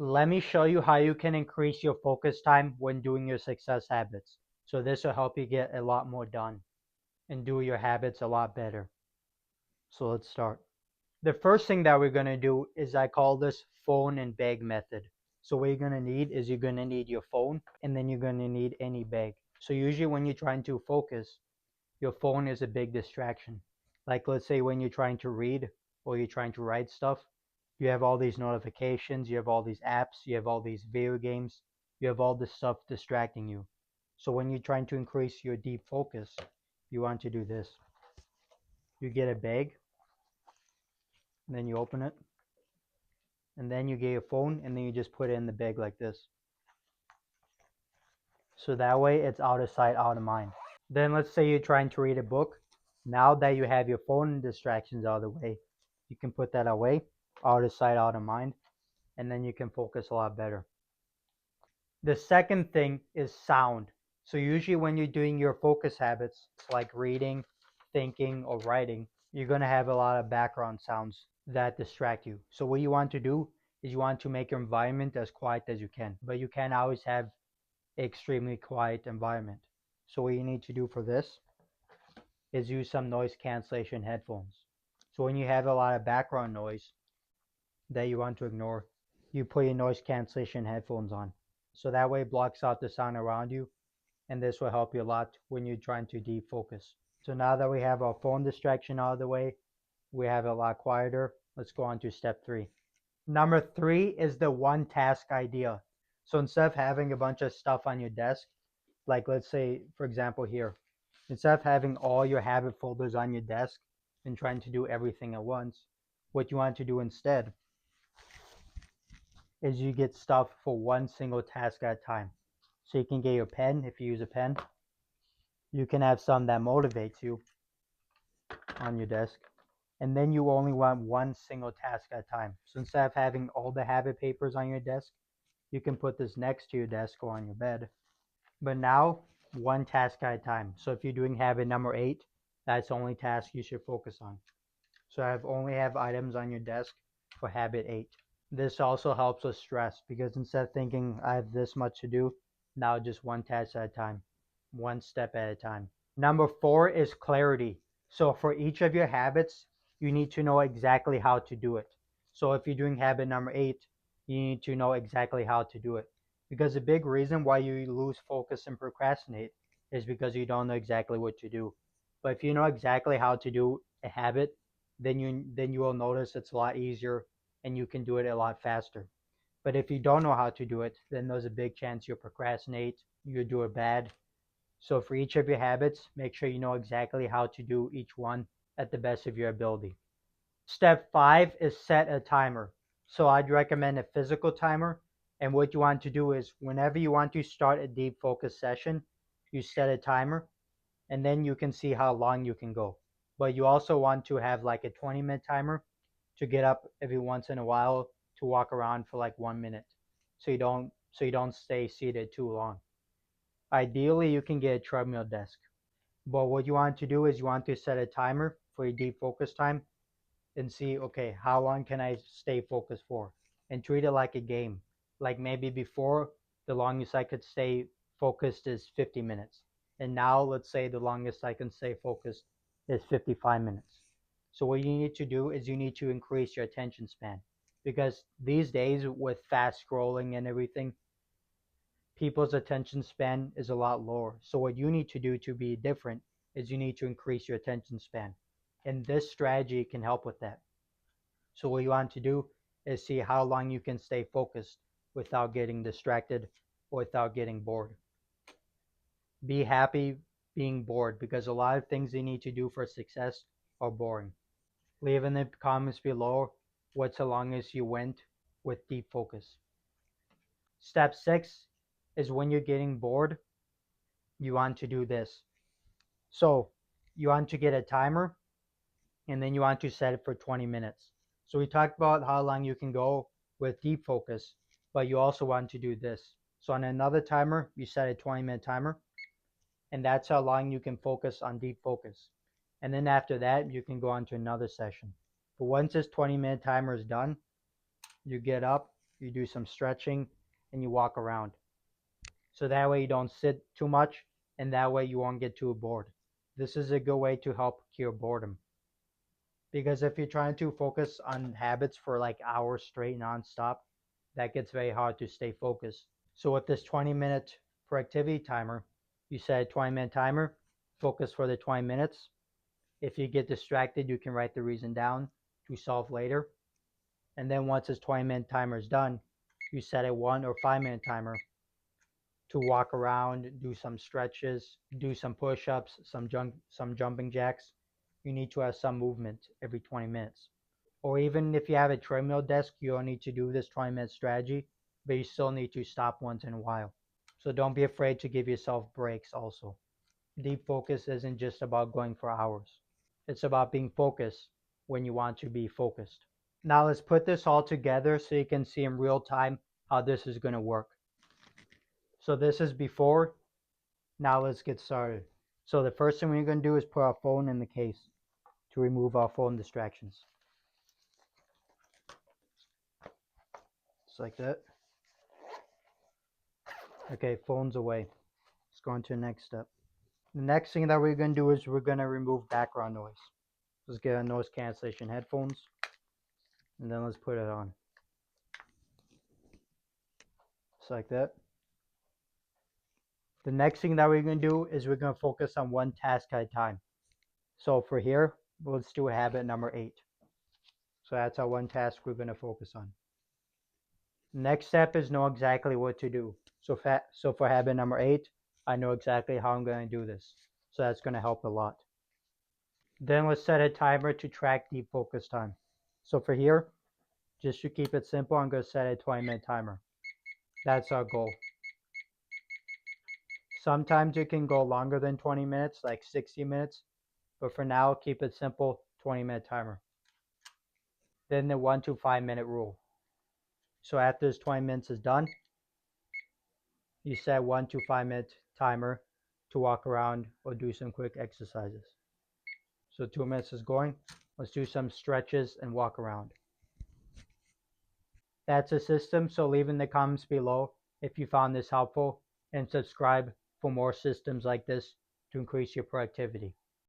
Let me show you how you can increase your focus time when doing your success habits. So this will help you get a lot more done and do your habits a lot better. So let's start. The first thing that we're going to do is I call this phone and bag method. So what you're going to need is you're going to need your phone and then you're going to need any bag. So usually when you're trying to focus, your phone is a big distraction. Like let's say when you're trying to read or you're trying to write stuff, you have all these notifications, you have all these apps, you have all these video games, you have all this stuff distracting you. So when you're trying to increase your deep focus, you want to do this. You get a bag, and then you open it, and then you get your phone, and then you just put it in the bag like this. So that way it's out of sight, out of mind. Then let's say you're trying to read a book. Now that you have your phone distractions out of the way, you can put that away, out of sight, out of mind, and then you can focus a lot better. The second thing is sound. So usually when you're doing your focus habits, like reading, thinking, or writing, you're going to have a lot of background sounds that distract you. So what you want to do is you want to make your environment as quiet as you can, but you can't always have an extremely quiet environment. So what you need to do for this is use some noise cancellation headphones. So when you have a lot of background noise that you want to ignore, you put your noise cancellation headphones on. So that way it blocks out the sound around you, and this will help you a lot when you're trying to deep focus. So now that we have our phone distraction out of the way, we have it a lot quieter. Let's go on to step 3. Number 3 is the one task idea. So instead of having a bunch of stuff on your desk, like let's say, for example, here, instead of having all your habit folders on your desk and trying to do everything at once, what you want to do instead is you get stuff for one single task at a time. So you can get your pen if you use a pen. You can have some that motivates you on your desk. And then you only want one single task at a time. So instead of having all the habit papers on your desk, you can put this next to your desk or on your bed. But now, one task at a time. So if you're doing habit number 8, that's the only task you should focus on. So I only have items on your desk for habit 8. This also helps with stress because instead of thinking I have this much to do, now just one task at a time, one step at a time. Number 4 is clarity. So for each of your habits, you need to know exactly how to do it. So if you're doing habit number 8, you need to know exactly how to do it. Because a big reason why you lose focus and procrastinate is because you don't know exactly what to do. But if you know exactly how to do a habit, then you will notice it's a lot easier and you can do it a lot faster. But if you don't know how to do it, then there's a big chance you'll procrastinate, you'll do it bad. So for each of your habits, make sure you know exactly how to do each one at the best of your ability. Step 5 is set a timer. So I'd recommend a physical timer. And what you want to do is whenever you want to start a deep focus session, you set a timer and then you can see how long you can go. But you also want to have like a 20-minute timer to get up every once in a while to walk around for like 1 minute. So you don't stay seated too long. Ideally you can get a treadmill desk. But what you want to do is you want to set a timer for your deep focus time and see, okay, how long can I stay focused for? And treat it like a game. Like maybe before, the longest I could stay focused is 50 minutes. And now, let's say the longest I can stay focused is 55 minutes. So, what you need to do is you need to increase your attention span. Because these days, with fast scrolling and everything, people's attention span is a lot lower. So, what you need to do to be different is you need to increase your attention span. And this strategy can help with that. So what you want to do is see how long you can stay focused without getting distracted or without getting bored. Be happy being bored because a lot of things you need to do for success are boring. Leave in the comments below what's the longest you went with deep focus. Step 6 is when you're getting bored, you want to do this. So you want to get a timer and then you want to set it for 20 minutes. So we talked about how long you can go with deep focus, but you also want to do this. So on another timer, you set a 20-minute timer, and that's how long you can focus on deep focus. And then after that, you can go on to another session. But once this 20-minute timer is done, you get up you do some stretching, and you walk around. So that way you don't sit too much, and that way you won't get too bored. This is a good way to help cure boredom. Because if you're trying to focus on habits for like hours straight nonstop, that gets very hard to stay focused. So with this 20-minute productivity timer, you set a 20-minute timer, focus for the 20 minutes. If you get distracted, you can write the reason down to solve later. And then once this 20-minute timer is done, you set a 1 or 5-minute timer to walk around, do some stretches, do some push-ups, some jumping jacks. You need to have some movement every 20 minutes. Or even if you have a treadmill desk, you don't need to do this 20-minute strategy, but you still need to stop once in a while. So don't be afraid to give yourself breaks also. Deep focus isn't just about going for hours. It's about being focused when you want to be focused. Now let's put this all together so you can see in real time how this is going to work. So this is before. Now let's get started. So the first thing we're going to do is put our phone in the case to remove our phone distractions. Just like that. Okay, phone's away. Let's go on to the next step. The next thing that we're going to do is we're going to remove background noise. Let's get a noise cancellation headphones, and then let's put it on. Just like that. The next thing that we're going to do is we're going to focus on one task at a time. So for here, let's do habit number 8. So that's our one task we're going to focus on. Next step is know exactly what to do. So for habit number 8, I know exactly how I'm going to do this. So that's going to help a lot. Then let's set a timer to track deep focus time. So for here, just to keep it simple, I'm going to set a 20-minute timer. That's our goal. Sometimes it can go longer than 20 minutes, like 60 minutes. But for now, keep it simple, 20-minute timer. Then the 1 to 5 minute rule. So after this 20 minutes is done, you set 1 to 5 minute timer to walk around or do some quick exercises. So 2 minutes is going. Let's do some stretches and walk around. That's a system, so leave in the comments below if you found this helpful, and subscribe for more systems like this to increase your productivity.